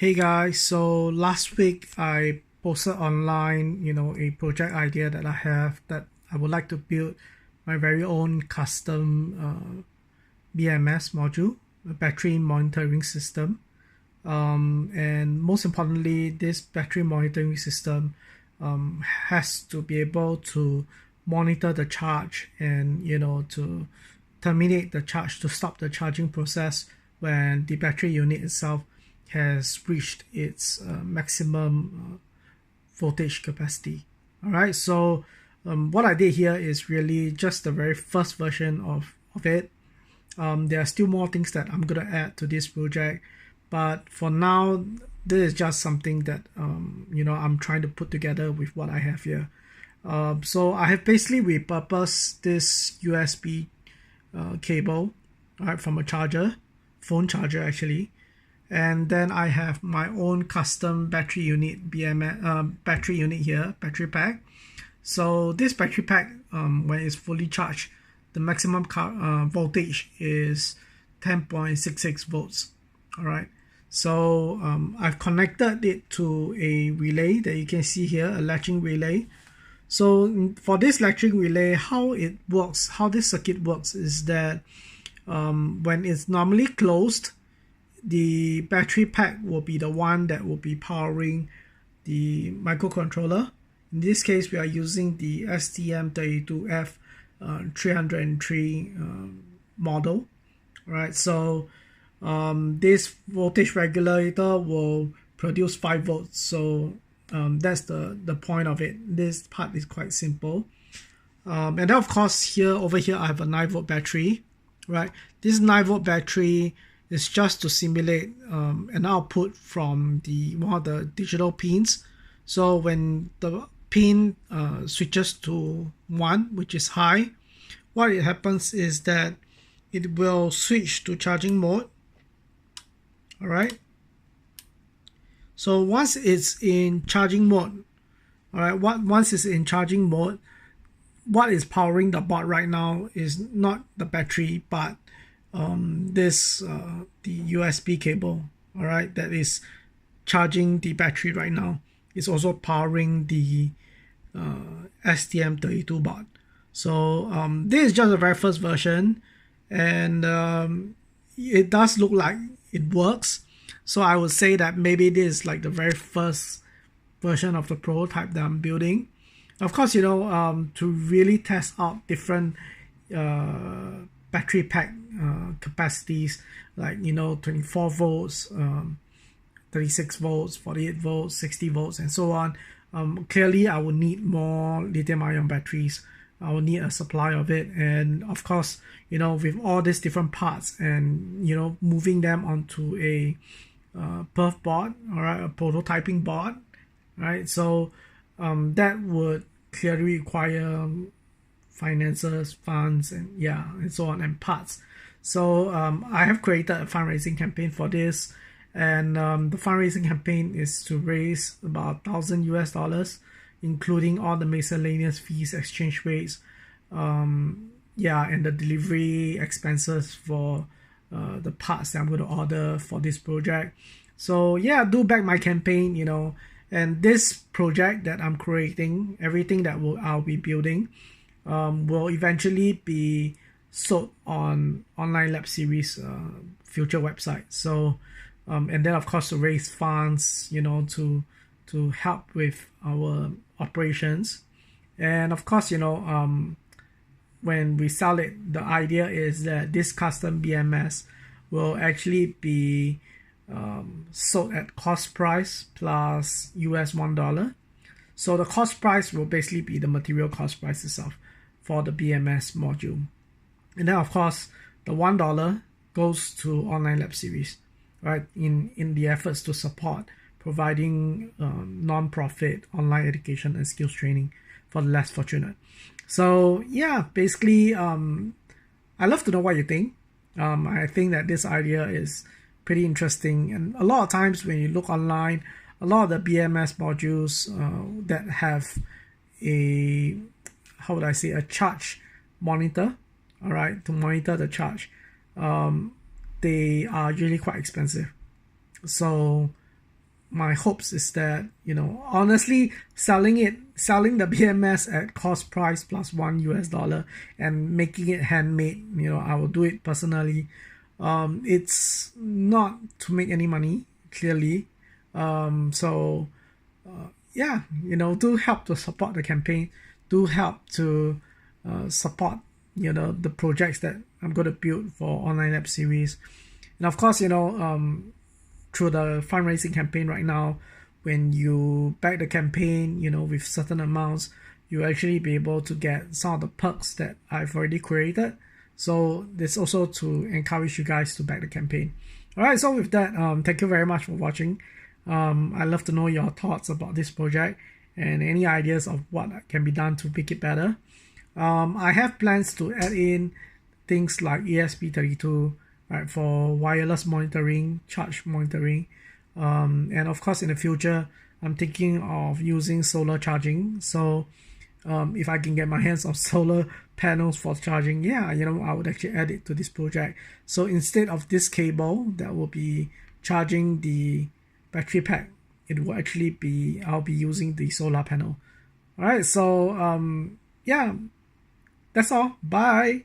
Hey guys, so last week I posted online, a project idea that I have that I would like to build my very own custom BMS module, a battery monitoring system. And most importantly, this battery monitoring system has to be able to monitor the charge and, to terminate the charge, to stop the charging process when the battery unit itself has reached its maximum voltage capacity. All right, so what I did here is really just the very first version of it. There are still more things that I'm going to add to this project, but for now, this is just something that I'm trying to put together with what I have here. So I have basically repurposed this USB cable, right, from a phone charger actually. And then I have my own custom battery unit, BMS battery unit here, battery pack. So this battery pack, when it's fully charged, the maximum voltage is 10.66 volts. All right. So I've connected it to a relay that you can see here, a latching relay. So for this latching relay, how it works, how this circuit works is that when it's normally closed, the battery pack will be the one that will be powering the microcontroller. In this case, we are using the STM32F303 model. Right, so this voltage regulator will produce 5 volts. So that's the point of it. This part is quite simple. And then of course over here I have a 9-volt battery. Right, this 9-volt battery is just to simulate an output from one of the digital pins. So when the pin switches to 1, which is high, what it happens is that it will switch to charging mode. All right. So once it's in charging mode, once it's in charging mode, what is powering the board right now is not the battery, but the USB cable, all right, that is charging the battery right now. It's also powering the STM32 board. So this is just the very first version, and it does look like it works. So I would say that maybe this is like the very first version of the prototype that I'm building. Of course, to really test out different battery pack capacities, like 24 volts, 36 volts, 48 volts, 60 volts, and so on. Clearly I will need more lithium-ion batteries. I will need a supply of it, and of course, with all these different parts and moving them onto a perf board, all right, a prototyping board, right? So that would clearly require finances, funds, and so on, and parts. So I have created a fundraising campaign for this, and the fundraising campaign is to raise about $1,000 US, including all the miscellaneous fees, exchange rates, and the delivery expenses for the parts that I'm going to order for this project. So do back my campaign, and this project that I'm creating, everything that I'll be building, will eventually be sold on Online Lab Series future website. So and then of course to raise funds, to help with our operations. And of course, when we sell it, the idea is that this custom BMS will actually be sold at cost price plus $1. So the cost price will basically be the material cost price itself for the BMS module. And then of course the $1 goes to Online Lab Series, right, in the efforts to support providing non-profit online education and skills training for the less fortunate. So basically I'd love to know what you think. I think that this idea is pretty interesting, and a lot of times when you look online, a lot of the BMS modules that have a charge monitor, all right, to monitor the charge, they are usually quite expensive. So my hopes is that, honestly, selling the BMS at cost price plus $1 and making it handmade, I will do it personally. It's not to make any money, clearly. So yeah, do help to support the campaign, do help to support, the projects that I'm going to build for Online Lab series. And of course, through the fundraising campaign right now, when you back the campaign, with certain amounts, you actually be able to get some of the perks that I've already created. So this also to encourage you guys to back the campaign. All right, so with that, thank you very much for watching. I'd love to know your thoughts about this project and any ideas of what can be done to make it better. I have plans to add in things like ESP32, right, for wireless monitoring, charge monitoring, and of course in the future I'm thinking of using solar charging. So if I can get my hands on solar panels for charging, yeah, I would actually add it to this project. So instead of this cable that will be charging the battery pack, it will actually be, I'll be using the solar panel. All right, so yeah, that's all. Bye.